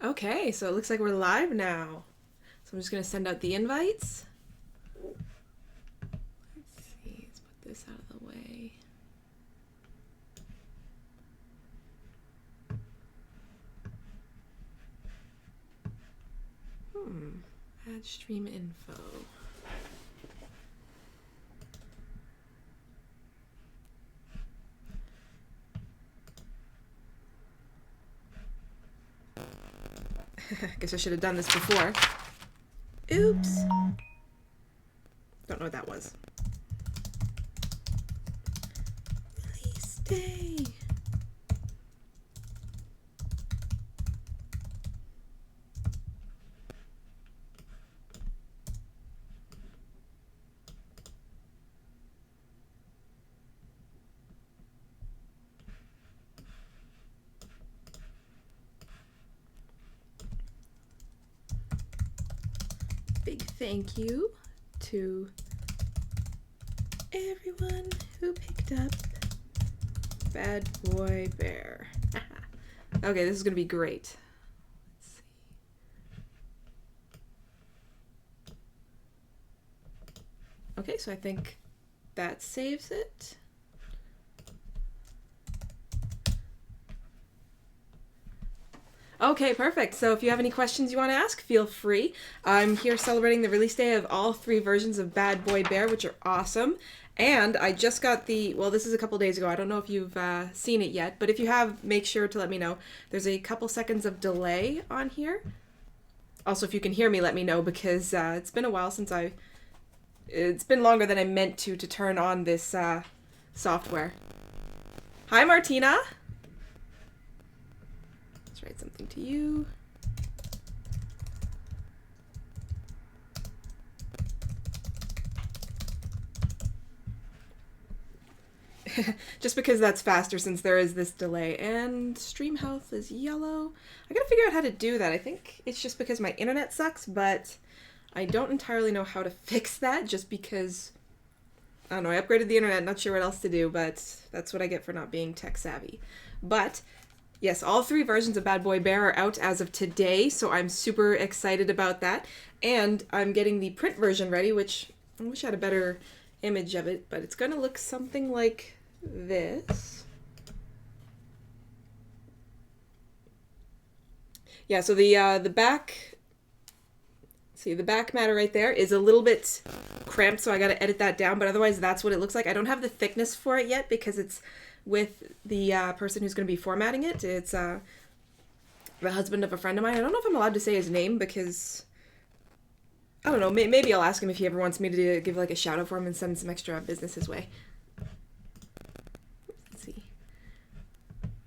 Okay, so it looks like we're live now. So I'm just going to send out the invites. Let's see, let's put this out of the way. Add stream info. Guess I should have done this before. Oops. Don't know what that was. Release day. Big thank you to everyone who picked up Bad Boy Bear. Okay, this is going to be great. Let's see. Okay, so I think that saves it. Okay, perfect. So if you have any questions you want to ask, feel free. I'm here celebrating the release day of all 3 versions of Bad Boy Bear, which are awesome. And I just got well, this is a couple days ago. I don't know if you've seen it yet, but if you have, make sure to let me know. There's a couple seconds of delay on here. Also, if you can hear me, let me know, because it's been a while since it's been longer than I meant to turn on this software. Hi, Martina. Write something to you. Just because that's faster since there is this delay. And stream health is yellow. I gotta figure out how to do that. I think it's just because my internet sucks, but I don't entirely know how to fix that just because, I don't know, I upgraded the internet, not sure what else to do, but that's what I get for not being tech savvy. But yes, all 3 versions of Bad Boy Bear are out as of today, so I'm super excited about that. And I'm getting the print version ready, which I wish I had a better image of it, but it's going to look something like this. Yeah, so the back, see, the back matter right there is a little bit cramped, so I got to edit that down, but otherwise that's what it looks like. I don't have the thickness for it yet because it's with the person who's going to be formatting it. It's the husband of a friend of mine. I don't know if I'm allowed to say his name because, I don't know, maybe I'll ask him if he ever wants me to give like a shout out for him and send some extra business his way. Let's see.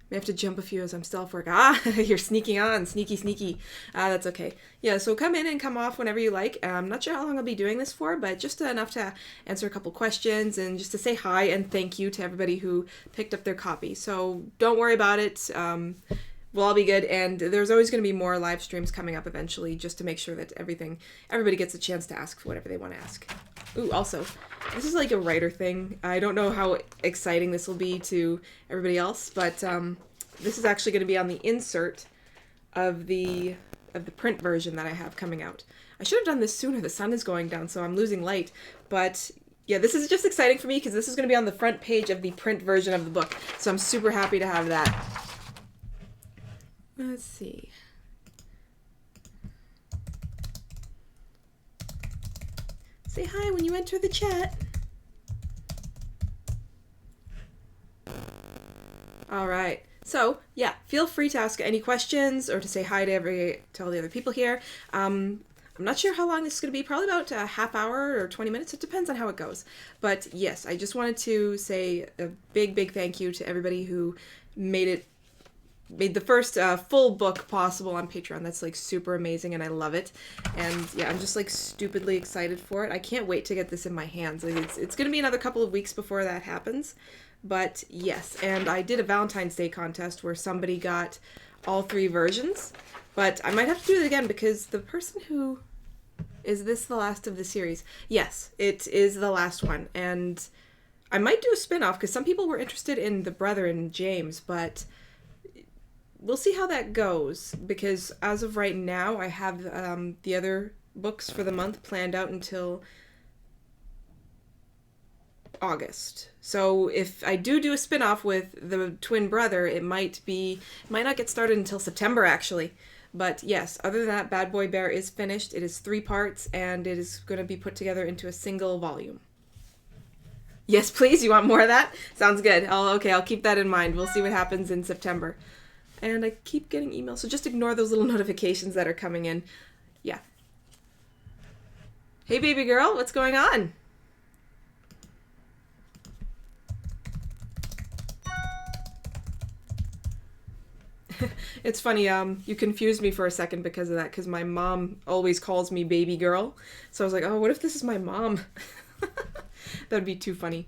May have to jump a few as I'm still off work. Ah, you're sneaking on. Sneaky. That's okay. Yeah, so come in and come off whenever you like. I'm not sure how long I'll be doing this for, but just enough to answer a couple questions and just to say hi and thank you to everybody who picked up their copy. So don't worry about it. We'll all be good, and there's always going to be more live streams coming up eventually just to make sure that everybody gets a chance to ask for whatever they want to ask. Ooh, also, this is like a writer thing. I don't know how exciting this will be to everybody else, but this is actually going to be on the insert of the print version that I have coming out. I should have done this sooner. The sun is going down, so I'm losing light. But yeah, this is just exciting for me because this is going to be on the front page of the print version of the book. So I'm super happy to have that. Let's see. Say hi when you enter the chat. All right. So, yeah, feel free to ask any questions or to say hi to all the other people here. I'm not sure how long this is going to be, probably about a half hour or 20 minutes. It depends on how it goes. But yes, I just wanted to say a big thank you to everybody who made the first full book possible on Patreon. That's like super amazing and I love it. And yeah, I'm just like stupidly excited for it. I can't wait to get this in my hands. Like, it's going to be another couple of weeks before that happens. But yes, and I did a Valentine's Day contest where somebody got all 3 versions. But I might have to do it again because the person who... Is this the last of the series? Yes, it is the last one. And I might do a spin-off because some people were interested in the brother and James, but we'll see how that goes, because as of right now, I have the other books for the month planned out until August. So if I do a spin-off with the twin brother, it might not get started until September, actually. But yes, other than that, Bad Boy Bear is finished. It is 3 parts, and it is going to be put together into a single volume. Yes, please. You want more of that? Sounds good. I'll keep that in mind. We'll see what happens in September. And I keep getting emails, so just ignore those little notifications that are coming in. Yeah. Hey, baby girl, what's going on? It's funny, you confused me for a second because of that, because my mom always calls me baby girl. So I was like, oh, what if this is my mom? That would be too funny.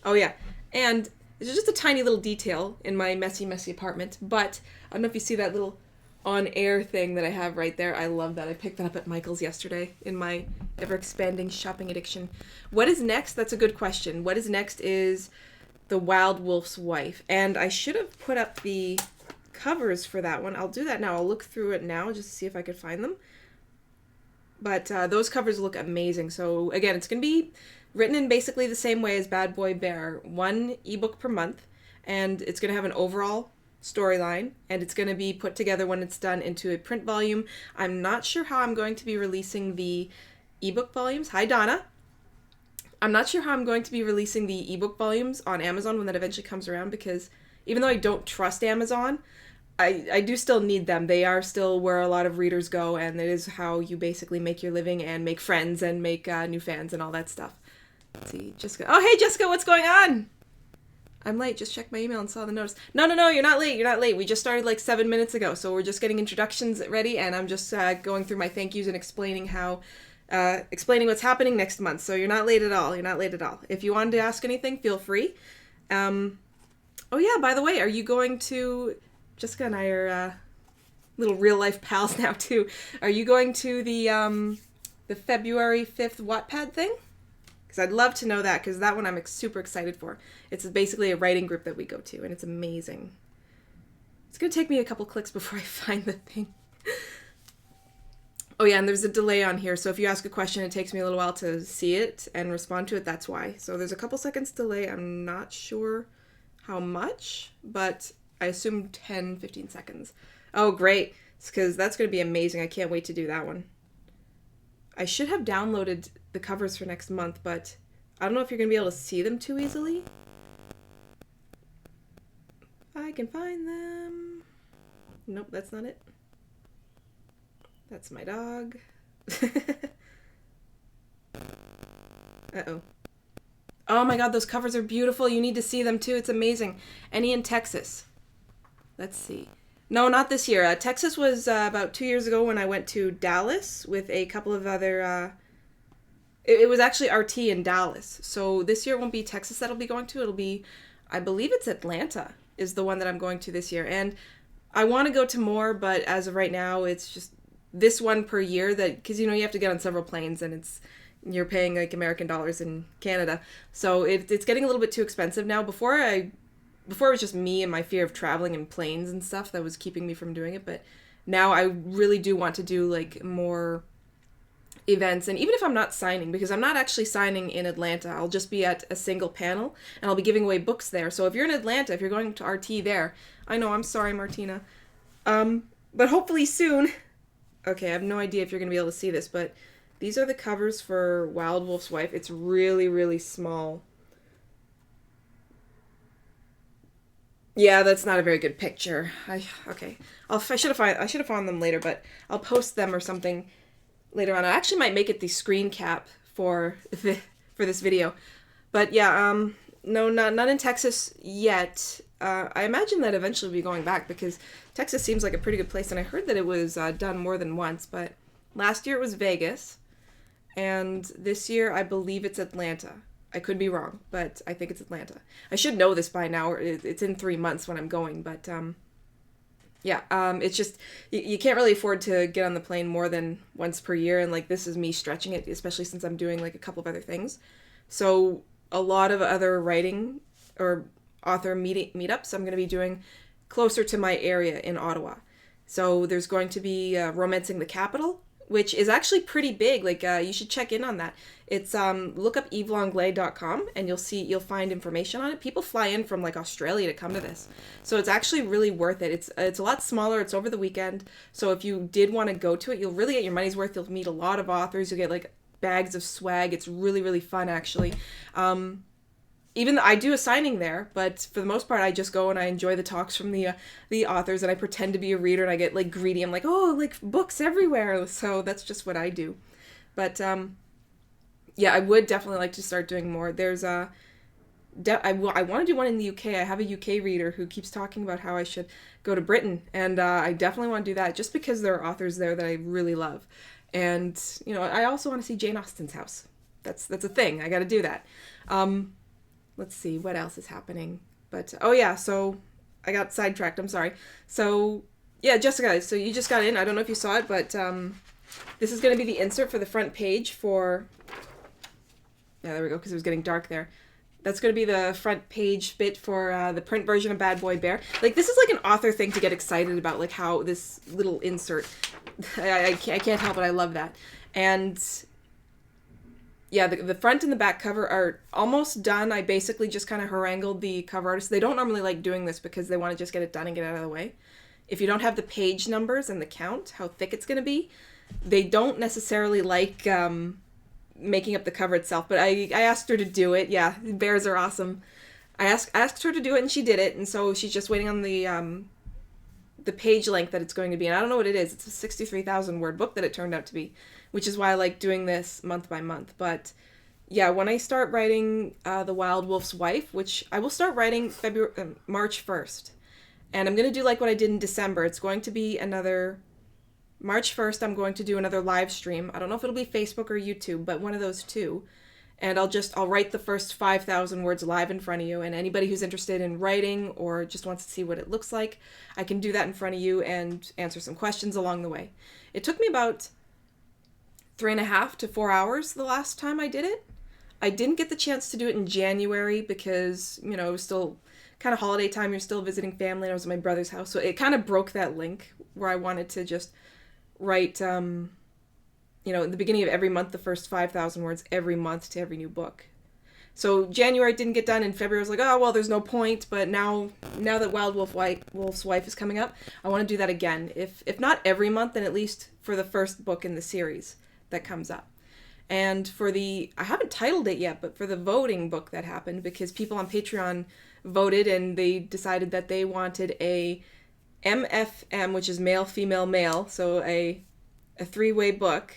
Oh, yeah. And it's just a tiny little detail in my messy, messy apartment, but I don't know if you see that little on-air thing that I have right there. I love that. I picked that up at Michael's yesterday in my ever-expanding shopping addiction. What is next? That's a good question. What is next is The Wild Wolf's Wife, and I should have put up the covers for that one. I'll do that now. I'll look through it now just to see if I could find them. But those covers look amazing. So again, it's going to be written in basically the same way as Bad Boy Bear, 1 ebook per month, and it's going to have an overall storyline, and it's going to be put together when it's done into a print volume. I'm not sure how I'm going to be releasing the ebook volumes. Hi, Donna. I'm not sure how I'm going to be releasing the ebook volumes on Amazon when that eventually comes around, because even though I don't trust Amazon, I do still need them. They are still where a lot of readers go, and it is how you basically make your living and make friends and make new fans and all that stuff. Let's see, Jessica. Oh, hey, Jessica, what's going on? I'm late. Just checked my email and saw the notice. No, you're not late. You're not late. We just started like 7 minutes ago, so we're just getting introductions ready, and I'm just going through my thank yous and explaining what's happening next month. So you're not late at all. You're not late at all. If you wanted to ask anything, feel free. Oh yeah, by the way, are you going to... Jessica and I are little real life pals now too. Are you going to the February 5th Wattpad thing? Because I'd love to know that, because that one I'm super excited for. It's basically a writing group that we go to, and it's amazing. It's going to take me a couple clicks before I find the thing. Oh yeah, and there's a delay on here, so if you ask a question, it takes me a little while to see it and respond to it. That's why. So there's a couple seconds delay. I'm not sure how much, but I assume 10, 15 seconds. Oh, great. Because that's going to be amazing. I can't wait to do that one. I should have downloaded the covers for next month, but I don't know if you're going to be able to see them too easily. I can find them. Nope, that's not it. That's my dog. Uh-oh. Oh my god, those covers are beautiful. You need to see them too. It's amazing. Any in Texas? Let's see. No, not this year. Texas was about 2 years ago when I went to Dallas with a couple of other... It was actually RT in Dallas. So this year it won't be Texas that I'll be going to. It'll be, I believe it's Atlanta is the one that I'm going to this year. And I want to go to more, but as of right now, it's just this one per year that... Because, you have to get on several planes, and you're paying like American dollars in Canada. So it's getting a little bit too expensive now. Before it was just me and my fear of traveling in planes and stuff that was keeping me from doing it. But now I really do want to do like more events. And even if I'm not signing, because I'm not actually signing in Atlanta, I'll just be at a single panel and I'll be giving away books there. So if you're in Atlanta, if you're going to RT there, I know, I'm sorry, Martina. But hopefully soon. Okay, I have no idea if you're going to be able to see this, but these are the covers for Wild Wolf's Wife. It's really, really small. Yeah, that's not a very good picture. Okay. I should have found them later, but I'll post them or something later on. I actually might make it the screen cap for this video. But yeah, no, not in Texas yet. I imagine that eventually we'll be going back, because Texas seems like a pretty good place, and I heard that it was done more than once, but last year it was Vegas, and this year I believe it's Atlanta. I could be wrong, but I think it's Atlanta. I should know this by now. It's in 3 months when I'm going, but yeah, it's just, you can't really afford to get on the plane more than once per year, and like this is me stretching it, especially since I'm doing like a couple of other things. So a lot of other writing or author meetups I'm going to be doing closer to my area in Ottawa. So there's going to be Romancing the Capital, which is actually pretty big. Like, you should check in on that. It's look up yveslanglet.com and you'll find information on it. People fly in from like Australia to come to this, so it's actually really worth it. It's a lot smaller. It's over the weekend, so if you did want to go to it, you'll really get your money's worth. You'll meet a lot of authors. You'll get like bags of swag. It's really, really fun, actually. Even though I do a signing there, but for the most part, I just go and I enjoy the talks from the authors, and I pretend to be a reader, and I get like greedy. I'm like, oh, like books everywhere. So that's just what I do. But yeah, I would definitely like to start doing more. There's I want to do one in the UK. I have a UK reader who keeps talking about how I should go to Britain, and I definitely want to do that just because there are authors there that I really love. And, you know, I also want to see Jane Austen's house. That's a thing. I got to do that. Let's see what else is happening. But oh yeah, so I got sidetracked. I'm sorry. So yeah, Jessica. So you just got in. I don't know if you saw it, but this is going to be the insert for the front page for. Yeah, there we go. Because it was getting dark there. That's going to be the front page bit for the print version of Bad Boy Bear. Like, this is like an author thing to get excited about, like how this little insert. I can't help it. I love that. And yeah, the front and the back cover are almost done. I basically just kind of harangued the cover artists. They don't normally like doing this because they want to just get it done and get out of the way. If you don't have the page numbers and the count, how thick it's going to be, they don't necessarily like making up the cover itself. But I asked her to do it. Yeah, bears are awesome. I asked her to do it, and she did it. And so she's just waiting on the page length that it's going to be. And I don't know what it is. It's a 63,000 word book that it turned out to be, which is why I like doing this month by month. But yeah, when I start writing The Wild Wolf's Wife, which I will start writing March 1st. And I'm going to do like what I did in December. It's going to be another March 1st. I'm going to do another live stream. I don't know if it'll be Facebook or YouTube, but one of those two. And I'll write the first 5,000 words live in front of you, and anybody who's interested in writing or just wants to see what it looks like, I can do that in front of you and answer some questions along the way. It took me about 3.5 to 4 hours the last time I did it. I didn't get the chance to do it in January because, you know, it was still kind of holiday time. You're still visiting family, and I was at my brother's house, so it kind of broke that link where I wanted to just write, you know, in the beginning of every month, the first 5,000 words every month to every new book. So January didn't get done. In February I was like, oh, well, there's no point. But now that Wild Wolf's Wife is coming up, I want to do that again. If not every month, then at least for the first book in the series that comes up. And for I haven't titled it yet, but for the voting book that happened, because people on Patreon voted and they decided that they wanted a MFM, which is male, female, male. So a 3-way book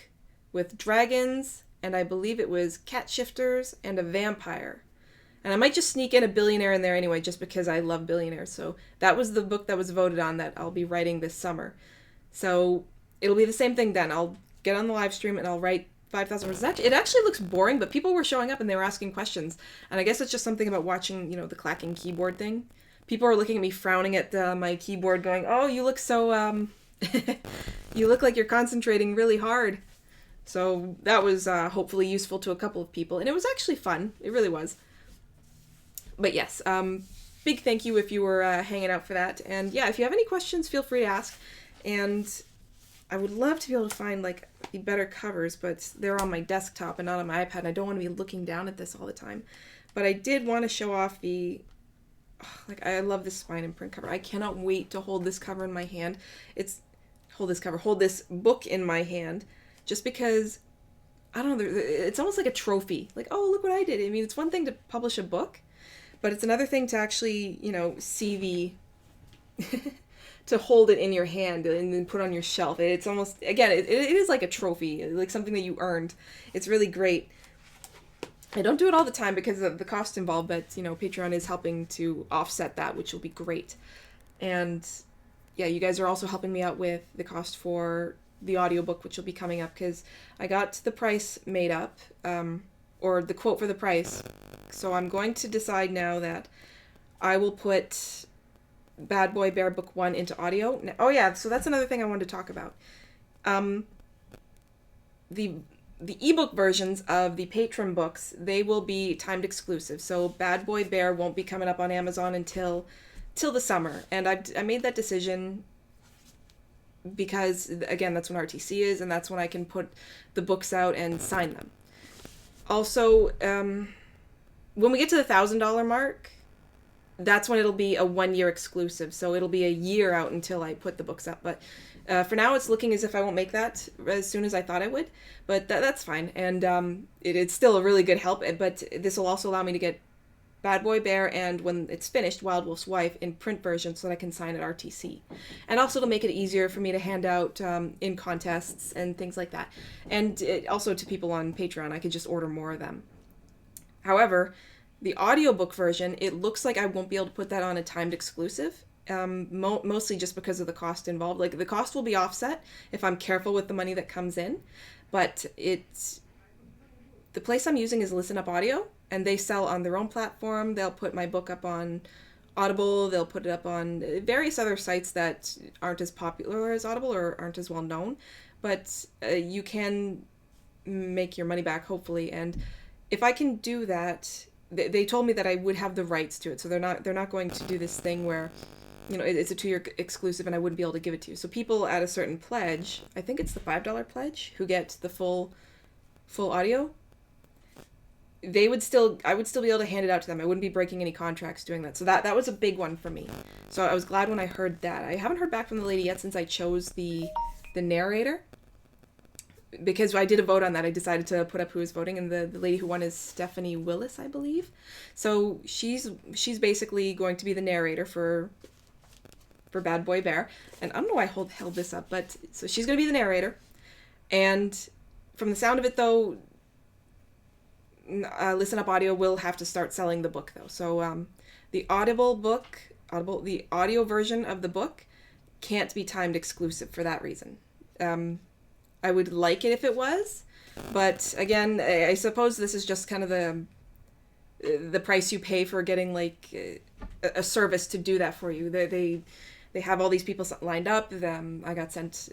with dragons, and I believe it was cat shifters and a vampire. And I might just sneak in a billionaire in there anyway, just because I love billionaires. So that was the book that was voted on that I'll be writing this summer. So it'll be the same thing then. I'll get on the live stream and I'll write 5,000 words. It actually looks boring, but people were showing up and they were asking questions. And I guess it's just something about watching, you know, the clacking keyboard thing. People are looking at me frowning at my keyboard going, oh, you look so, you look like you're concentrating really hard. So that was hopefully useful to a couple of people. And it was actually fun. It really was. But yes, big thank you if you were hanging out for that. And yeah, if you have any questions, feel free to ask. And I would love to be able to find like the better covers, but they're on my desktop and not on my iPad. And I don't want to be looking down at this all the time. But I did want to show off I love this spine and print cover. I cannot wait to hold this cover in my hand. Hold this book in my hand. Just because, I don't know, it's almost like a trophy. Like, oh, look what I did. I mean, it's one thing to publish a book, but it's another thing to actually, you know, see to hold it in your hand and then put on your shelf. It's almost, again, it is like a trophy, like something that you earned. It's really great. I don't do it all the time because of the cost involved, but, you know, Patreon is helping to offset that, which will be great. And, yeah, you guys are also helping me out with the cost for the audiobook, which will be coming up, because I got the price made up, or the quote for the price. So I'm going to decide now that I will put Bad Boy Bear Book 1 into audio. Oh yeah, so that's another thing I wanted to talk about. The ebook versions of the Patron books, they will be timed exclusive. So Bad Boy Bear won't be coming up on Amazon until till the summer, and I made that decision because, again, that's when RTC is, and that's when I can put the books out and sign them. Also, when we get to the $1,000 mark, that's when it'll be a 1-year exclusive. So it'll be a year out until I put the books up. But for now, it's looking as if I won't make that as soon as I thought I would. But that's fine. And it's still a really good help. But this will also allow me to get Bad Boy Bear and, when it's finished, Wild Wolf's Wife in print version so that I can sign at RTC. And also to make it easier for me to hand out in contests and things like that. And also to people on Patreon, I could just order more of them. However, the audiobook version, it looks like I won't be able to put that on a timed exclusive, mostly just because of the cost involved. Like, the cost will be offset if I'm careful with the money that comes in, but the place I'm using is Listen Up Audio, and they sell on their own platform. They'll put my book up on Audible. They'll put it up on various other sites that aren't as popular as Audible or aren't as well known, but you can make your money back, hopefully. And if I can do that, they told me that I would have the rights to it, so they're not going to do this thing where, it's a 2-year exclusive and I wouldn't be able to give it to you. So people at a certain pledge, I think it's the $5 pledge, who get the full audio, I would still be able to hand it out to them. I wouldn't be breaking any contracts doing that. So that was a big one for me. So I was glad when I heard that. I haven't heard back from the lady yet since I chose the narrator, because I did a vote on that. I decided to put up who was voting, and the lady who won is Stephanie Willis, I believe. So she's basically going to be the narrator for Bad Boy Bear. And I don't know why I held this up, but so she's going to be the narrator. And from the sound of it, though, Listen Up Audio will have to start selling the book, though. So the the audio version of the book can't be timed exclusive for that reason. I would like it if it was, but again, I suppose this is just kind of the price you pay for getting like a service to do that for you. They have all these people lined up. I got sent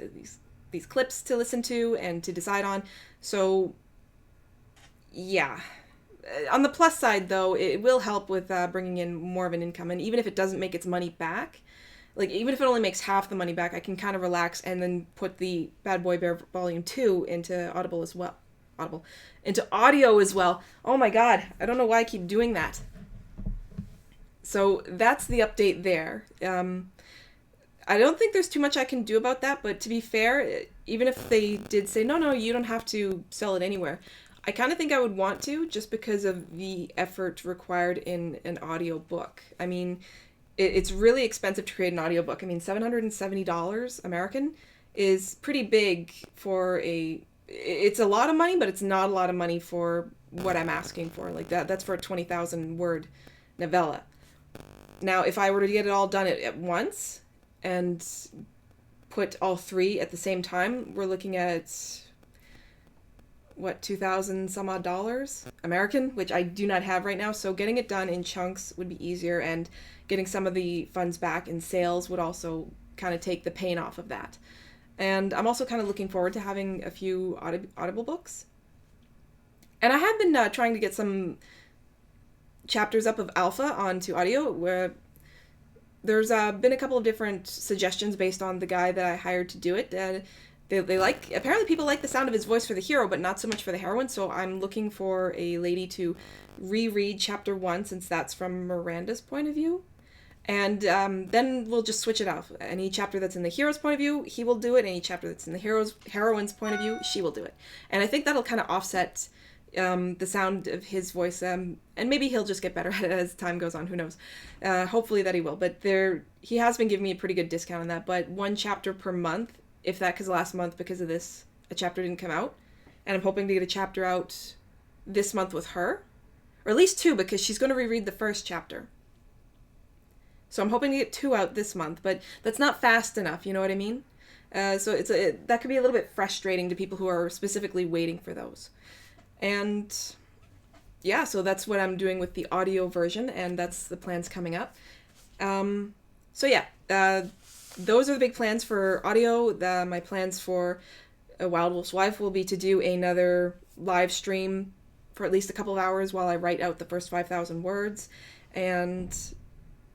these clips to listen to and to decide on. So yeah. On the plus side, though, it will help with bringing in more of an income, and even if it doesn't make its money back, like, even if it only makes half the money back, I can kind of relax and then put the Bad Boy Bear Volume 2 into Audible as well. Into audio as well. Oh my god, I don't know why I keep doing that. So that's the update there. I don't think there's too much I can do about that, but to be fair, even if they did say, no, you don't have to sell it anywhere, I kind of think I would want to, just because of the effort required in an audio book. I mean, it's really expensive to create an audiobook. I mean, $770 American is pretty big for it's a lot of money, but it's not a lot of money for what I'm asking for. Like, that's for a 20,000 word novella. Now, if I were to get it all done at once and put all 3 at the same time, we're looking at, what, 2,000 some odd dollars American, which I do not have right now. So getting it done in chunks would be easier, and getting some of the funds back in sales would also kind of take the pain off of that. And I'm also kind of looking forward to having a few Audible books. And I have been trying to get some chapters up of Alpha onto audio, where there's been a couple of different suggestions based on the guy that I hired to do it. Apparently people like the sound of his voice for the hero, but not so much for the heroine, so I'm looking for a lady to reread chapter 1, since that's from Miranda's point of view. And then we'll just switch it off. Any chapter that's in the hero's point of view, he will do it. Any chapter that's in the heroine's point of view, she will do it. And I think that'll kind of offset the sound of his voice, and maybe he'll just get better at it as time goes on. Who knows? Hopefully that he will. But he has been giving me a pretty good discount on that. But 1 chapter per month, if that, because last month, because of this, a chapter didn't come out. And I'm hoping to get a chapter out this month with her. Or at least 2, because she's going to reread the first chapter. So I'm hoping to get 2 out this month, but that's not fast enough, you know what I mean? So that could be a little bit frustrating to people who are specifically waiting for those. And yeah, so that's what I'm doing with the audio version, and that's the plans coming up. So yeah, those are the big plans for audio. My plans for Wild Wolf's Wife will be to do another live stream for at least a couple of hours while I write out the first 5,000 words. And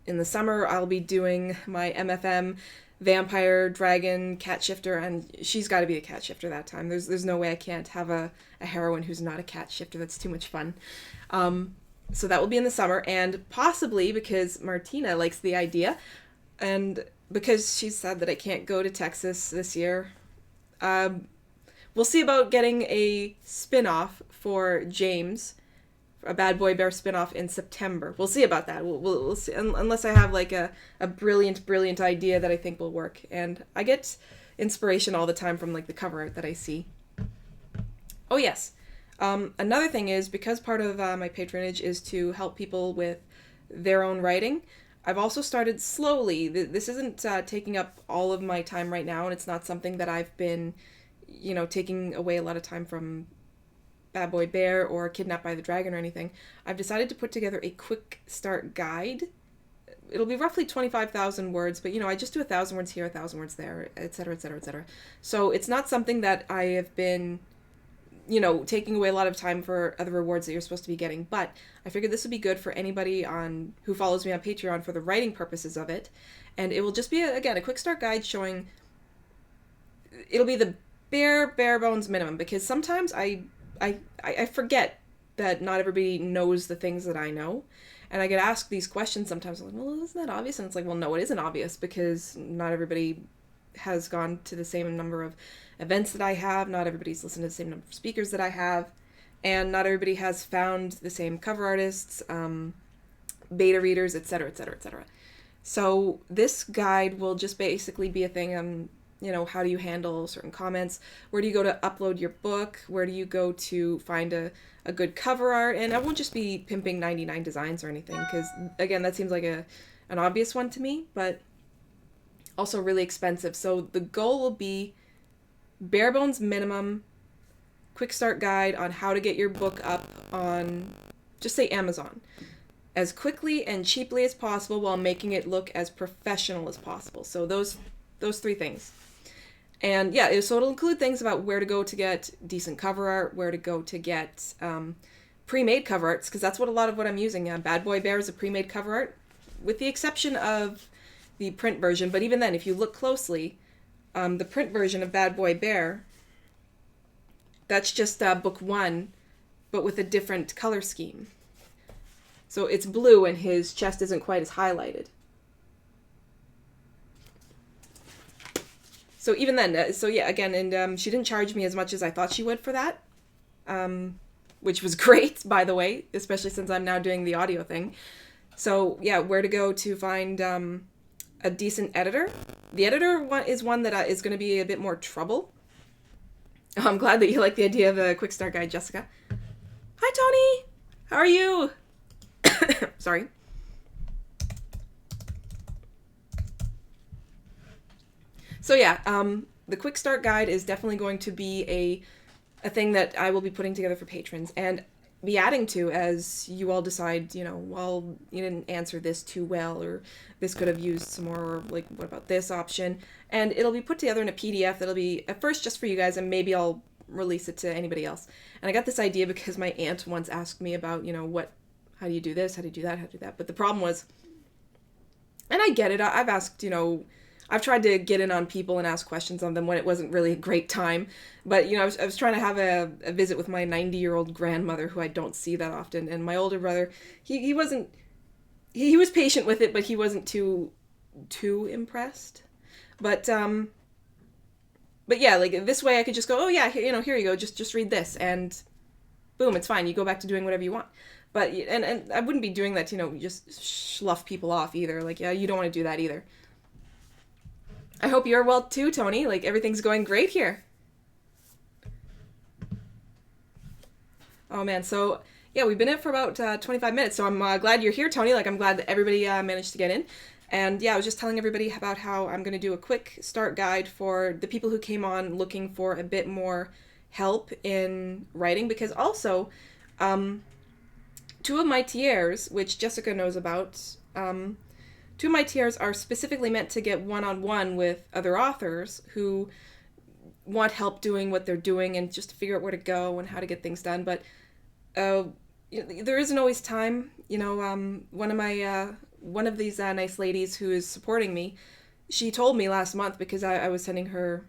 in the summer, I'll be doing my MFM vampire, dragon, cat shifter, and she's got to be a cat shifter that time. There's no way I can't have a heroine who's not a cat shifter. That's too much fun. So that will be in the summer, and possibly because Martina likes the idea, and because she said that I can't go to Texas this year, we'll see about getting a spin-off for James, a Bad Boy Bear spin-off in September. We'll see about that. We'll see, unless I have like a brilliant idea that I think will work. And I get inspiration all the time from like the cover art that I see. Oh yes. Another thing is, because part of my patronage is to help people with their own writing, I've also started slowly. This isn't taking up all of my time right now, and it's not something that I've been, taking away a lot of time from Bad Boy Bear or Kidnapped by the Dragon or anything. I've decided to put together a quick start guide. It'll be roughly 25,000 words, but I just do 1,000 words here, 1,000 words there, etc., etc., etc. So it's not something that I have been, taking away a lot of time for other rewards that you're supposed to be getting. But I figured this would be good for anybody who follows me on Patreon for the writing purposes of it. And it will just be, again, a quick start guide showing, it'll be the bare bones minimum, because sometimes I forget that not everybody knows the things that I know. And I get asked these questions sometimes. I'm like, well, isn't that obvious? And it's like, well, no, it isn't obvious, because not everybody has gone to the same number of events that I have. Not everybody's listened to the same number of speakers that I have. And not everybody has found the same cover artists, beta readers, etc., etc., etc. So this guide will just basically be a thing how do you handle certain comments? Where do you go to upload your book? Where do you go to find a good cover art? And I won't just be pimping 99 designs or anything, because, again, that seems like an obvious one to me, but also really expensive. So the goal will be bare bones minimum, quick start guide on how to get your book up on, just say, Amazon, as quickly and cheaply as possible while making it look as professional as possible. So those three things. And yeah, so it'll include things about where to go to get decent cover art, where to go to get pre-made cover arts, because that's what a lot of what I'm using. Bad Boy Bear is a pre-made cover art, with the exception of the print version. But even then, if you look closely, the print version of Bad Boy Bear, that's just book 1, but with a different color scheme. So it's blue and his chest isn't quite as highlighted. So even then, again, and she didn't charge me as much as I thought she would for that, which was great, by the way, especially since I'm now doing the audio thing. So yeah, where to go to find a decent editor. The editor is one that is going to be a bit more trouble. I'm glad that you like the idea of a quick start guide, Jessica. Hi, Tony! How are you? Sorry. So yeah, the quick start guide is definitely going to be a thing that I will be putting together for patrons and be adding to as you all decide, well, you didn't answer this too well, or this could have used some more, or like, what about this option? And it'll be put together in a PDF that'll be at first just for you guys, and maybe I'll release it to anybody else. And I got this idea because my aunt once asked me about, how do you do this? How do you do that? How do you do that? But the problem was, and I get it, I've asked, I've tried to get in on people and ask questions on them when it wasn't really a great time. But, I was trying to have a visit with my 90-year-old grandmother, who I don't see that often. And my older brother, he wasn't, he was patient with it, but he wasn't too impressed. But yeah, like, this way I could just go, oh yeah, here you go, just read this. And boom, it's fine. You go back to doing whatever you want. But, and I wouldn't be doing that to, just slough people off either. Like, yeah, you don't want to do that either. I hope you're well too, Tony. Like, everything's going great here. Oh man, so yeah, we've been in for about 25 minutes, so I'm glad you're here, Tony. Like, I'm glad that everybody managed to get in. And yeah, I was just telling everybody about how I'm going to do a quick start guide for the people who came on looking for a bit more help in writing, because also, 2 of my tiers, which Jessica knows about, 2 of my tiers are specifically meant to get one-on-one with other authors who want help doing what they're doing and just to figure out where to go and how to get things done. But there isn't always time. One of my one of these nice ladies who is supporting me, she told me last month, because I was sending her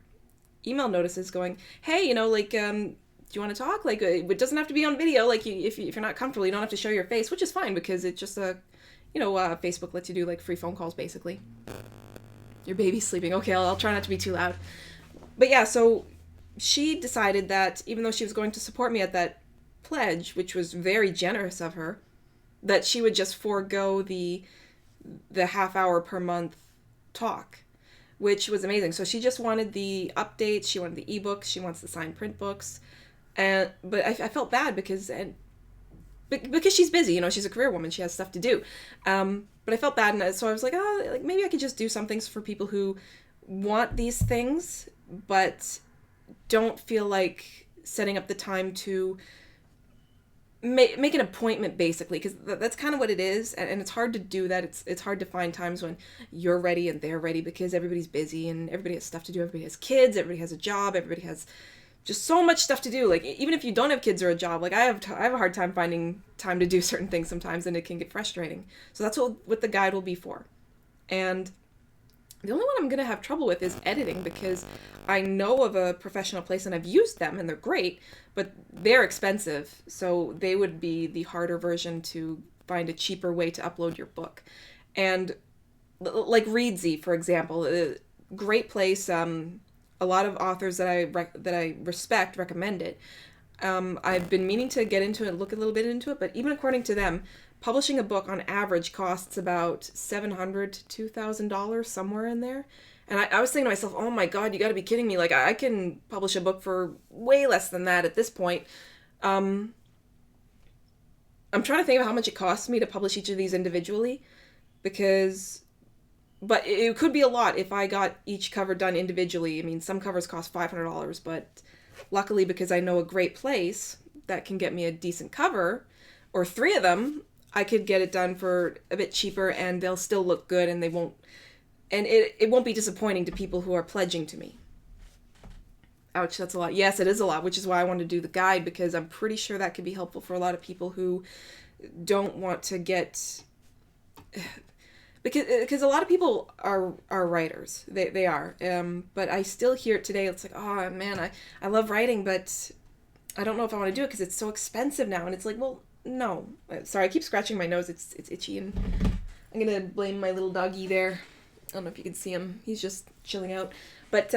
email notices going, hey, like, do you want to talk? Like, it doesn't have to be on video. Like, if you're not comfortable, you don't have to show your face, which is fine, because it's just Facebook lets you do, like, free phone calls, basically. Your baby's sleeping. Okay, I'll try not to be too loud. But yeah, so she decided that even though she was going to support me at that pledge, which was very generous of her, that she would just forego the half hour per month talk, which was amazing. So she just wanted the updates, she wanted the ebooks, she wants the signed print books, but I felt bad because she's busy, she's a career woman, she has stuff to do, but I felt bad, and so I was like, like maybe I could just do some things for people who want these things but don't feel like setting up the time to make an appointment, basically, because that's kind of what it is, and it's hard to do that. It's hard to find times when you're ready and they're ready, because everybody's busy and everybody has stuff to do. Everybody has kids, everybody has a job, everybody has just so much stuff to do. Like, even if you don't have kids or a job, like I have a hard time finding time to do certain things sometimes, and it can get frustrating. So that's what the guide will be for. And the only one I'm going to have trouble with is editing, because I know of a professional place and I've used them and they're great, but they're expensive. So they would be the harder version to find a cheaper way to upload your book. And like Readsy, for example, a great place. A lot of authors that I respect recommend it. I've been meaning to get into it, look a little bit into it, but even according to them, publishing a book on average costs about $700 to $2,000, somewhere in there. And I was thinking to myself, oh my God, you got to be kidding me. Like, I can publish a book for way less than that at this point. I'm trying to think of how much it costs me to publish each of these individually, but it could be a lot if I got each cover done individually. I mean, some covers cost $500, but luckily, because I know a great place that can get me a decent cover, or 3 of them, I could get it done for a bit cheaper, and they'll still look good, and it won't be disappointing to people who are pledging to me. Ouch, that's a lot. Yes, it is a lot, which is why I wanted to do the guide, because I'm pretty sure that could be helpful for a lot of people who don't want to get... Because a lot of people are writers. They are. But I still hear it today. It's like, oh, man, I love writing, but I don't know if I want to do it because it's so expensive now. And it's like, well, no. Sorry, I keep scratching my nose. It's itchy, and I'm going to blame my little doggy there. I don't know if you can see him. He's just chilling out. But,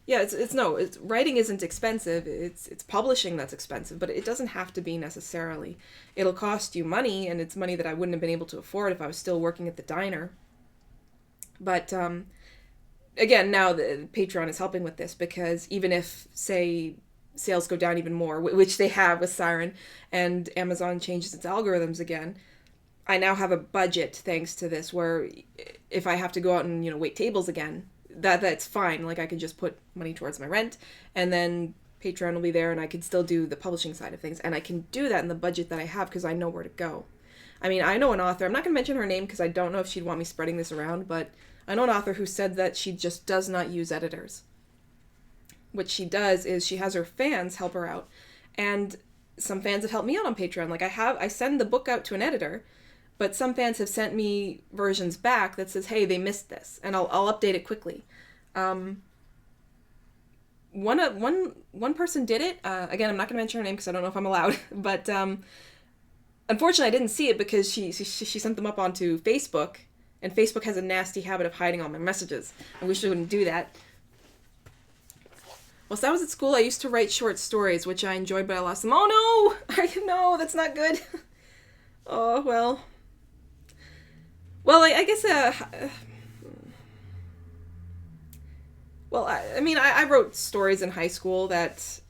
yeah, it's writing isn't expensive. It's publishing that's expensive, but it doesn't have to be necessarily. It'll cost you money, and it's money that I wouldn't have been able to afford if I was still working at the diner. But, again, now the Patreon is helping with this, because even if, say, sales go down even more, which they have with Siren, and Amazon changes its algorithms again, I now have a budget thanks to this, where if I have to go out and, wait tables again, that's fine. Like, I can just put money towards my rent, and then Patreon will be there, and I can still do the publishing side of things, and I can do that in the budget that I have because I know where to go. I mean, I know an author, I'm not going to mention her name because I don't know if she'd want me spreading this around, but I know an author who said that she just does not use editors. What she does is she has her fans help her out, and some fans have helped me out on Patreon. Like, I send the book out to an editor, but some fans have sent me versions back that says, hey, they missed this, and I'll update it quickly. One person did it. Again, I'm not going to mention her name because I don't know if I'm allowed, but unfortunately I didn't see it because she sent them up onto Facebook, and Facebook has a nasty habit of hiding all my messages. I wish they wouldn't do that. Whilst I was at school, I used to write short stories, which I enjoyed, but I lost them. Oh no! No, that's not good. Oh, well. Well, I guess, I wrote stories in high school that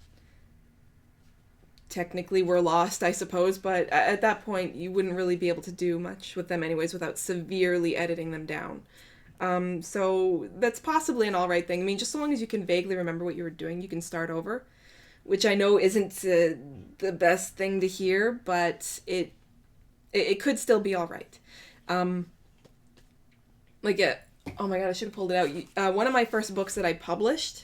technically were lost, I suppose, but at that point, you wouldn't really be able to do much with them anyways without severely editing them down. So that's possibly an alright thing. I mean, just so long as you can vaguely remember what you were doing, you can start over, which I know isn't the best thing to hear, but it could still be alright. Oh my god, I should have pulled it out. One of my first books that I published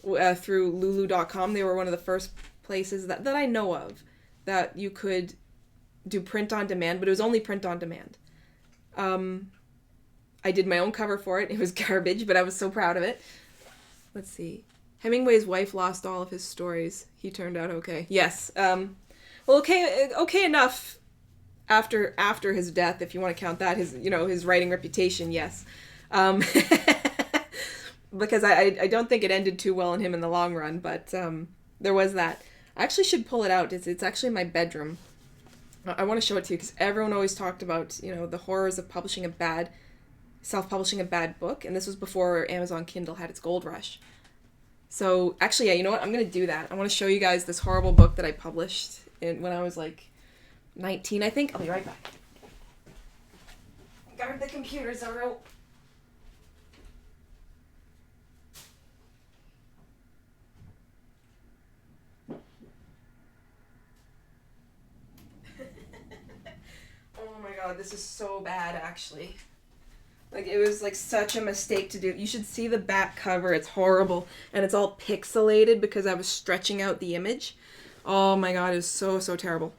through lulu.com, they were one of the first places that I know of that you could do print on demand, but it was only print on demand. I did my own cover for it. It was garbage, but I was so proud of it. Let's see. Hemingway's wife lost all of his stories. He turned out okay. Yes. Well, okay enough after his death, if you want to count that, his writing reputation, yes. Because I don't think it ended too well on him in the long run, but there was that. I actually should pull it out. It's actually in my bedroom. I want to show it to you because everyone always talked about, the horrors of self-publishing a bad book, and this was before Amazon Kindle had its gold rush. So, actually, yeah, you know what? I'm going to do that. I want to show you guys this horrible book that I published when I was, 19, I think. I'll be right back. Guard the computer, Zorro. Oh my god, this is so bad, actually. It was, such a mistake to do. You should see the back cover. It's horrible. And it's all pixelated because I was stretching out the image. Oh my god, it was so, so terrible.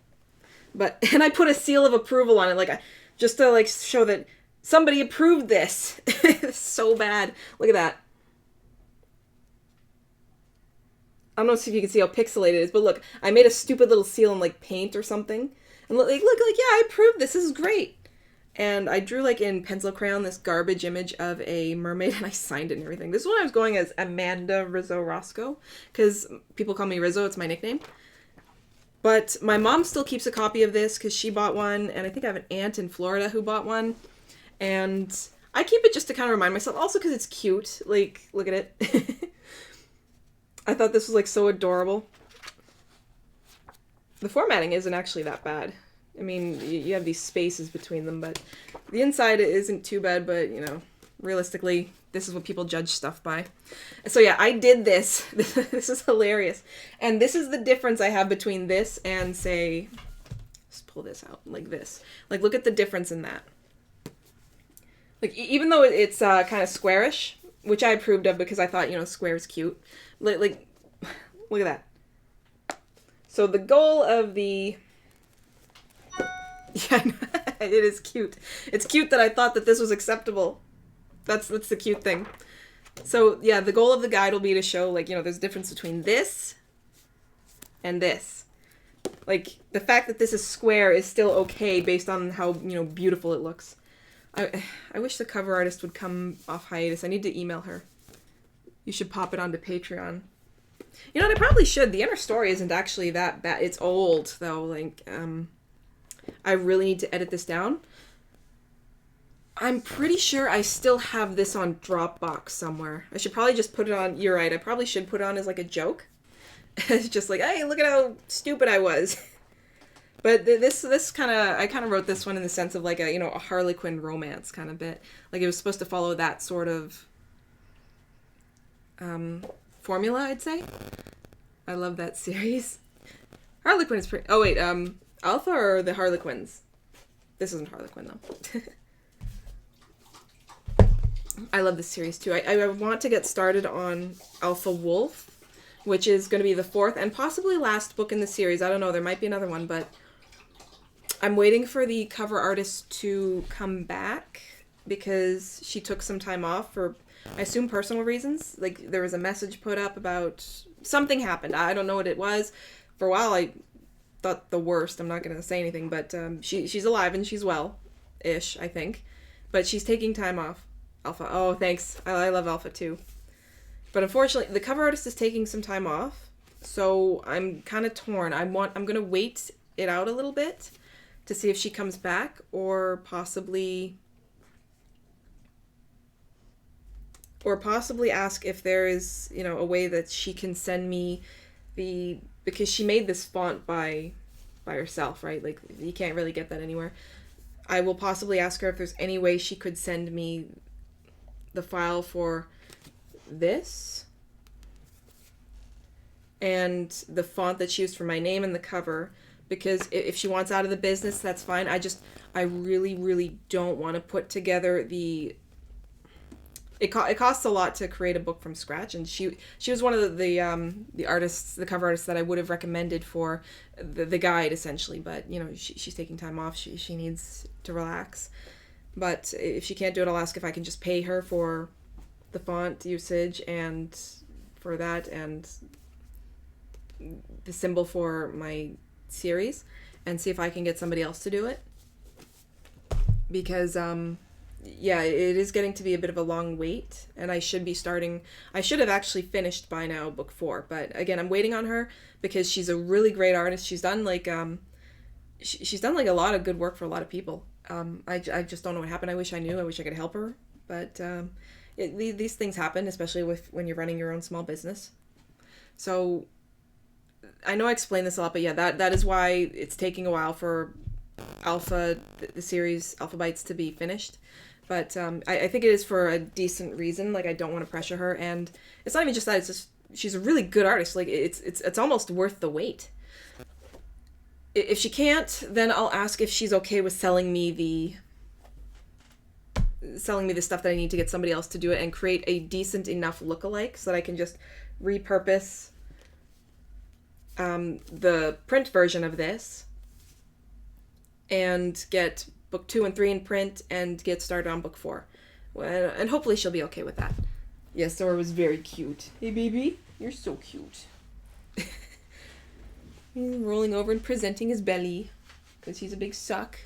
And I put a seal of approval on it, just to, show that somebody approved this. It's so bad. Look at that. I don't know if you can see how pixelated it is, but look, I made a stupid little seal in, paint or something. And look, yeah, I approved this. This is great. And I drew, in pencil crayon, this garbage image of a mermaid, and I signed it and everything. This is when I was going as Amanda Rizzo Roscoe, because people call me Rizzo, it's my nickname. But my mom still keeps a copy of this, because she bought one, and I think I have an aunt in Florida who bought one. And I keep it just to kind of remind myself, also because it's cute. Look at it. I thought this was, so adorable. The formatting isn't actually that bad. I mean, you have these spaces between them, but the inside isn't too bad, but, realistically, this is what people judge stuff by. So yeah, I did this. This is hilarious. And this is the difference I have between this and, say, let's pull this out, like this. Look at the difference in that. Even though it's kind of squarish, which I approved of because I thought, square is cute. Look at that. So the goal of the... Yeah, it is cute. It's cute that I thought that this was acceptable. That's the cute thing. So, yeah, the goal of the guide will be to show, there's a difference between this and this. The fact that this is square is still okay based on how, beautiful it looks. I wish the cover artist would come off hiatus. I need to email her. You should pop it onto Patreon. You know what, I probably should. The inner story isn't actually that bad. It's old, though. I really need to edit this down. I'm pretty sure I still have this on Dropbox somewhere. I should probably just put it on. You're right. I probably should put it on as a joke. It's just hey, look at how stupid I was. But this I kind of wrote this one in the sense of a Harlequin romance kind of bit. It was supposed to follow that sort of formula, I'd say. I love that series. Harlequin is pretty... Oh, wait, Alpha or the Harlequins? This isn't Harlequin, though. I love this series, too. I want to get started on Alpha Wolf, which is going to be the fourth and possibly last book in the series. I don't know. There might be another one, but I'm waiting for the cover artist to come back because she took some time off for, I assume, personal reasons. There was a message put up about something happened. I don't know what it was. For a while, I thought the worst. I'm not going to say anything, but she's alive and she's well-ish, I think. But she's taking time off. Alpha. Oh, thanks. I love Alpha, too. But unfortunately, the cover artist is taking some time off, so I'm kind of torn. I'm going to wait it out a little bit to see if she comes back, or possibly ask if there is, a way that she can send me because she made this font by herself, right? You can't really get that anywhere. I will possibly ask her if there's any way she could send me the file for this and the font that she used for my name and the cover, because if she wants out of the business, that's fine. I really, really don't want to put together it costs a lot to create a book from scratch, and she was one of the artists, the cover artists that I would have recommended for the guide, essentially, but she's taking time off. She needs to relax. But if she can't do it, I'll ask if I can just pay her for the font usage and for that and the symbol for my series, and see if I can get somebody else to do it. Because yeah, it is getting to be a bit of a long wait, and I should have actually finished by now book 4, but again, I'm waiting on her because she's a really great artist. She's done like she's done like a lot of good work for a lot of people. I just don't know what happened. I wish I knew. I wish I could help her, but these things happen, especially when you're running your own small business. So I know I explained this a lot, but yeah, that is why it's taking a while for the series Alpha Bites to be finished. But I think it is for a decent reason. Like, I don't want to pressure her, and it's not even just that. It's just she's a really good artist. Like, it's almost worth the wait. If she can't, then I'll ask if she's okay with selling me the stuff that I need to get somebody else to do it and create a decent enough lookalike so that I can just repurpose the print version of this and get book 2 and 3 in print and get started on book 4. And hopefully she'll be okay with that. Yes, Sora was very cute. Hey, baby, you're so cute. He's rolling over and presenting his belly because he's a big suck.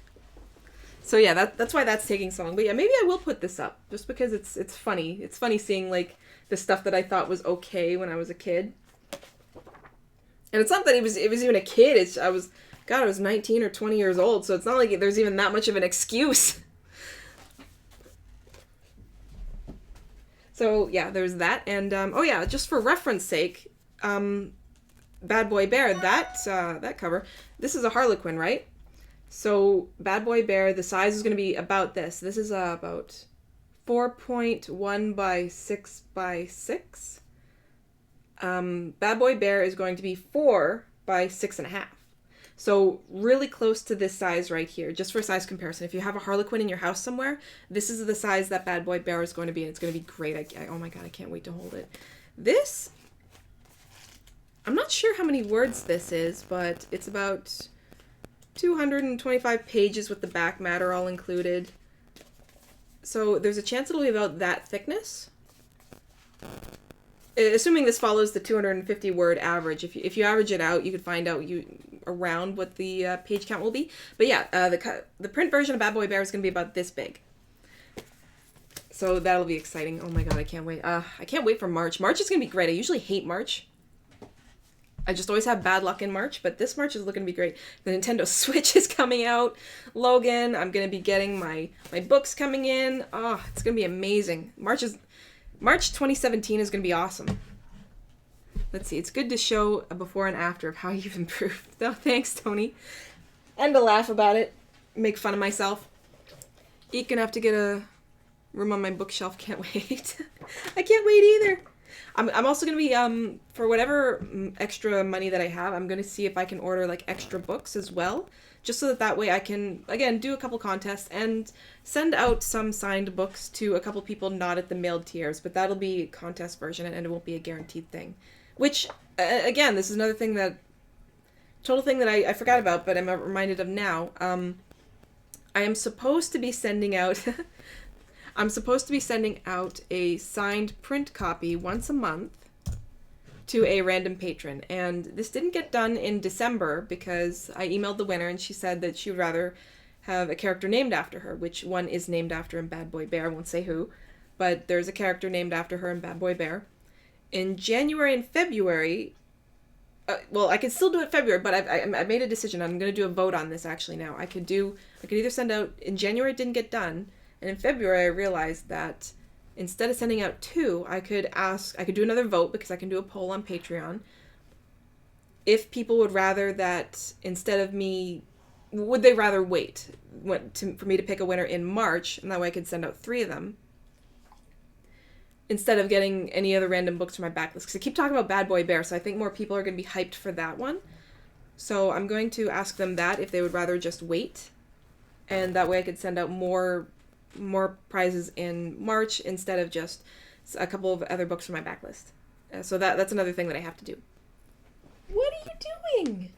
So yeah, that's why that's taking so long. But yeah, maybe I will put this up just because it's funny. It's funny seeing like the stuff that I thought was okay when I was a kid. And it's not that it was even a kid. I was 19 or 20 years old, so it's not like there's even that much of an excuse. So yeah, there's that. And oh yeah, just for reference sake, Bad Boy Bear, that cover, this is a Harlequin, right? So Bad Boy Bear, the size is going to be about this. This is about 4.1 by 6 by 6. Bad Boy Bear is going to be 4 by 6.5. So really close to this size right here, just for size comparison. If you have a Harlequin in your house somewhere, this is the size that Bad Boy Bear is going to be, and it's going to be great. Oh my god, I can't wait to hold it. This, I'm not sure how many words this is, but it's about 225 pages with the back matter all included. So there's a chance it'll be about that thickness. Assuming this follows the 250 word average. If you average it out, you could find out around what the page count will be. But yeah, the print version of Bad Boy Bear is going to be about this big. So that'll be exciting. Oh my god, I can't wait. I can't wait for March. March is going to be great. I usually hate March. I just always have bad luck in March, but this March is looking to be great. The Nintendo Switch is coming out. Logan, I'm going to be getting my books coming in. Oh, it's going to be amazing. March 2017 is going to be awesome. Let's see. It's good to show a before and after of how you've improved. Oh, thanks, Tony. And to laugh about it. Make fun of myself. Eat gonna have to get a room on my bookshelf. Can't wait. I can't wait either. I'm also going to be, for whatever extra money that I have, I'm going to see if I can order, like, extra books as well. Just so that way I can, again, do a couple contests and send out some signed books to a couple people not at the mailed tiers. But that'll be a contest version, and it won't be a guaranteed thing. Which, again, this is another thing total thing that I forgot about, but I'm reminded of now. I am supposed to be sending out... I'm supposed to be sending out a signed print copy once a month to a random patron. And this didn't get done in December because I emailed the winner and she said that she would rather have a character named after her, which one is named after in Bad Boy Bear. I won't say who, but there's a character named after her in Bad Boy Bear. In January and February, well, I could still do it February, but I made a decision. I'm going to do a vote on this actually now. I could either send out, in January it didn't get done, and in February I realized that instead of sending out 2, I could do another vote because I can do a poll on Patreon. If people would rather that instead of me, would they rather wait for me to pick a winner in March, and that way I could send out 3 of them, instead of getting any other random books from my backlist. Because I keep talking about Bad Boy Bear, so I think more people are going to be hyped for that one. So I'm going to ask them that, if they would rather just wait, and that way I could send out more prizes in March instead of just a couple of other books from my backlist. So that's another thing that I have to do. What are you doing?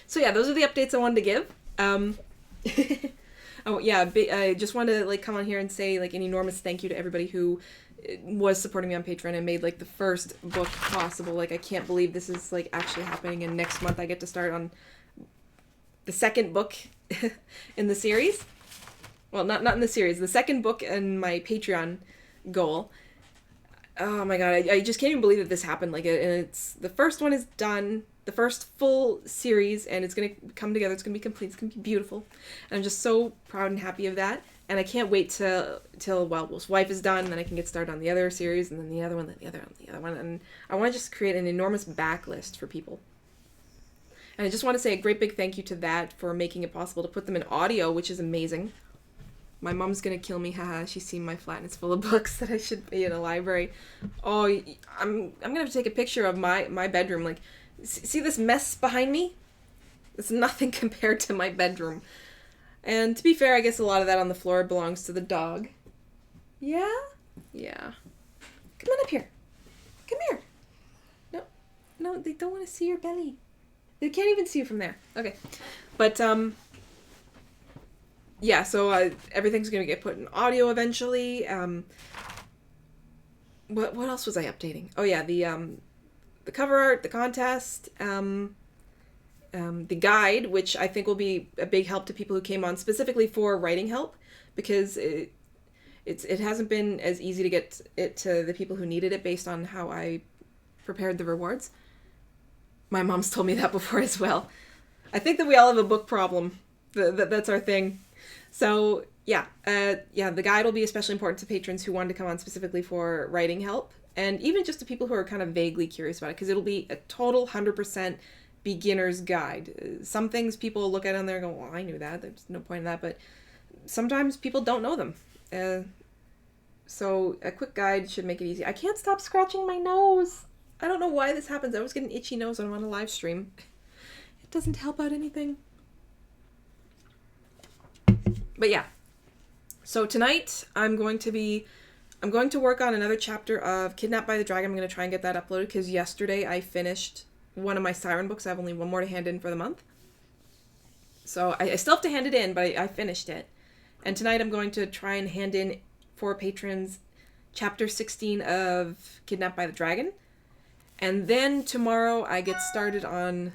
So yeah, those are the updates I wanted to give. Oh yeah, I just wanted to like come on here and say like an enormous thank you to everybody who was supporting me on Patreon and made like the first book possible. Like I can't believe this is like actually happening, and next month I get to start on the second book in the series. Well, not in the series. The second book in my Patreon goal. Oh my god, I just can't even believe that this happened. Like, it's the first one is done, the first full series, and it's gonna come together. It's gonna be complete. It's gonna be beautiful, and I'm just so proud and happy of that. And I can't wait till Wild Wolf's Wife is done, and then I can get started on the other series, and then the other one, then the other one, the other one, and I want to just create an enormous backlist for people. And I just want to say a great big thank you to that for making it possible to put them in audio, which is amazing. My mom's gonna kill me, haha. She's seen my flat and it's full of books that I should be in a library. Oh, I'm gonna have to take a picture of my bedroom. Like, see this mess behind me? It's nothing compared to my bedroom. And to be fair, I guess a lot of that on the floor belongs to the dog. Yeah? Yeah. Come on up here. Come here. No, they don't want to see your belly. They can't even see you from there. Okay. But, yeah, so everything's going to get put in audio eventually. What else was I updating? Oh yeah, the cover art, the contest, the guide, which I think will be a big help to people who came on specifically for writing help, because it hasn't been as easy to get it to the people who needed it based on how I prepared the rewards. My mom's told me that before as well. I think that we all have a book problem. That's our thing. So yeah, the guide will be especially important to patrons who wanted to come on specifically for writing help, and even just to people who are kind of vaguely curious about it, because it'll be a total 100% beginner's guide. Some things people look at on there and go, well, I knew that. There's no point in that, but sometimes people don't know them. So a quick guide should make it easy. I can't stop scratching my nose. I don't know why this happens. I always get an itchy nose when I'm on a live stream. It doesn't help out anything. But yeah, so tonight I'm going to work on another chapter of Kidnapped by the Dragon. I'm going to try and get that uploaded, because yesterday I finished one of my Siren books. I have only one more to hand in for the month. So I still have to hand it in, but I finished it. And tonight I'm going to try and hand in for patrons chapter 16 of Kidnapped by the Dragon. And then tomorrow I get started on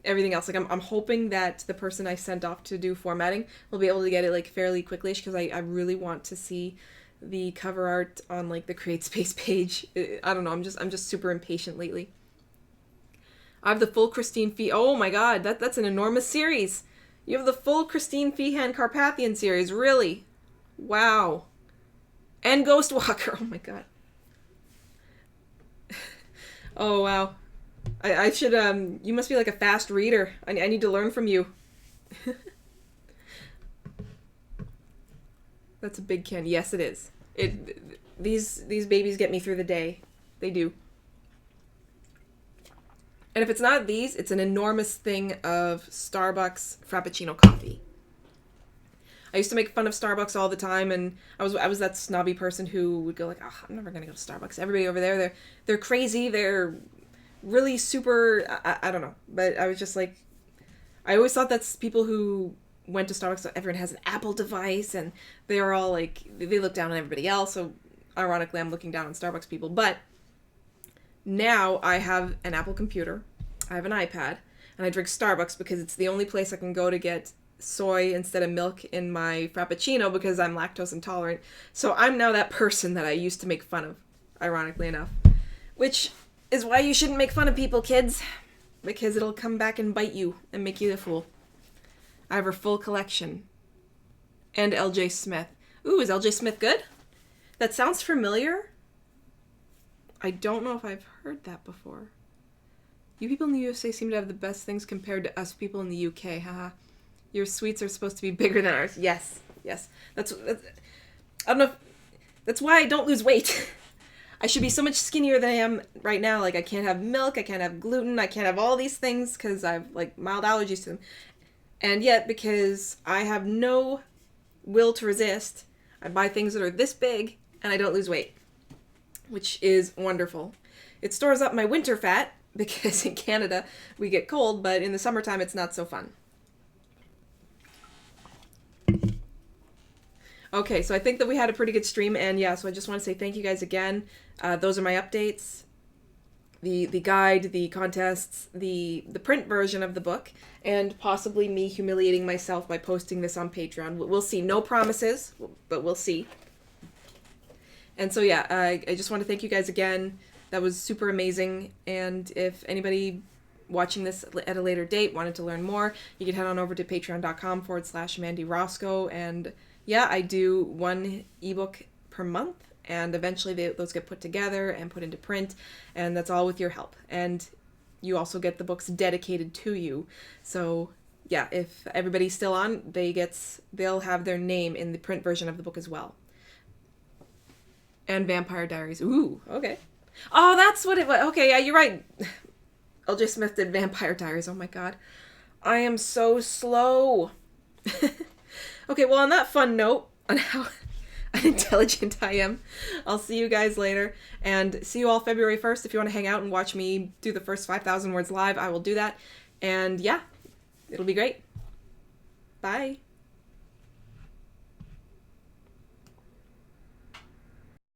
everything else. Like, I'm hoping that the person I sent off to do formatting will be able to get it like fairly quickly, because I really want to see the cover art on like the Create Space page. I don't know, I'm just super impatient lately. I have the full Christine Fee. Oh my god, that's an enormous series. You have the full Christine Feehan Carpathian series, really? Wow. And Ghostwalker. Oh my god. Oh wow. I should, you must be like a fast reader. I need to learn from you. That's a big can. Yes, it is. These babies get me through the day. They do. And if it's not these, it's an enormous thing of Starbucks Frappuccino coffee. I used to make fun of Starbucks all the time, and I was that snobby person who would go like, oh, I'm never gonna go to Starbucks. Everybody over there, they're crazy. They're really super, I don't know, but I was just like, I always thought that's people who went to Starbucks, everyone has an Apple device, and they're all like, they look down on everybody else, so ironically I'm looking down on Starbucks people. But now I have an Apple computer, I have an iPad, and I drink Starbucks because it's the only place I can go to get soy instead of milk in my Frappuccino, because I'm lactose intolerant. So I'm now that person that I used to make fun of, ironically enough, which is why you shouldn't make fun of people, kids, because it'll come back and bite you and make you the fool. I have her full collection. And L.J. Smith. Ooh, is L.J. Smith good? That sounds familiar. I don't know if I've heard that before. You people in the USA seem to have the best things compared to us people in the UK, haha. Your sweets are supposed to be bigger than ours. Yes. That's I don't know if, that's why I don't lose weight. I should be so much skinnier than I am right now. Like, I can't have milk, I can't have gluten, I can't have all these things because I have, like, mild allergies to them. And yet, because I have no will to resist, I buy things that are this big, and I don't lose weight. Which is wonderful. It stores up my winter fat, because in Canada we get cold, but in the summertime it's not so fun. Okay, so I think that we had a pretty good stream, and yeah, so I just want to say thank you guys again. Those are my updates. The guide, the contests, the print version of the book, and possibly me humiliating myself by posting this on Patreon. We'll see. No promises, but we'll see. And so yeah, I just want to thank you guys again. That was super amazing. And if anybody watching this at a later date wanted to learn more, you can head on over to patreon.com/Mandy Roscoe. And yeah, I do one ebook per month, and eventually those get put together and put into print, and that's all with your help. And you also get the books dedicated to you. So yeah, if everybody's still on, they'll have their name in the print version of the book as well. And Vampire Diaries. Ooh, okay. Oh, that's what it was. Okay, yeah, you're right. LJ Smith did Vampire Diaries. Oh my god. I am so slow. Okay, well, on that fun note, on how unintelligent I am, I'll see you guys later. And see you all February 1st. If you want to hang out and watch me do the first 5,000 words live, I will do that. And yeah, it'll be great. Bye.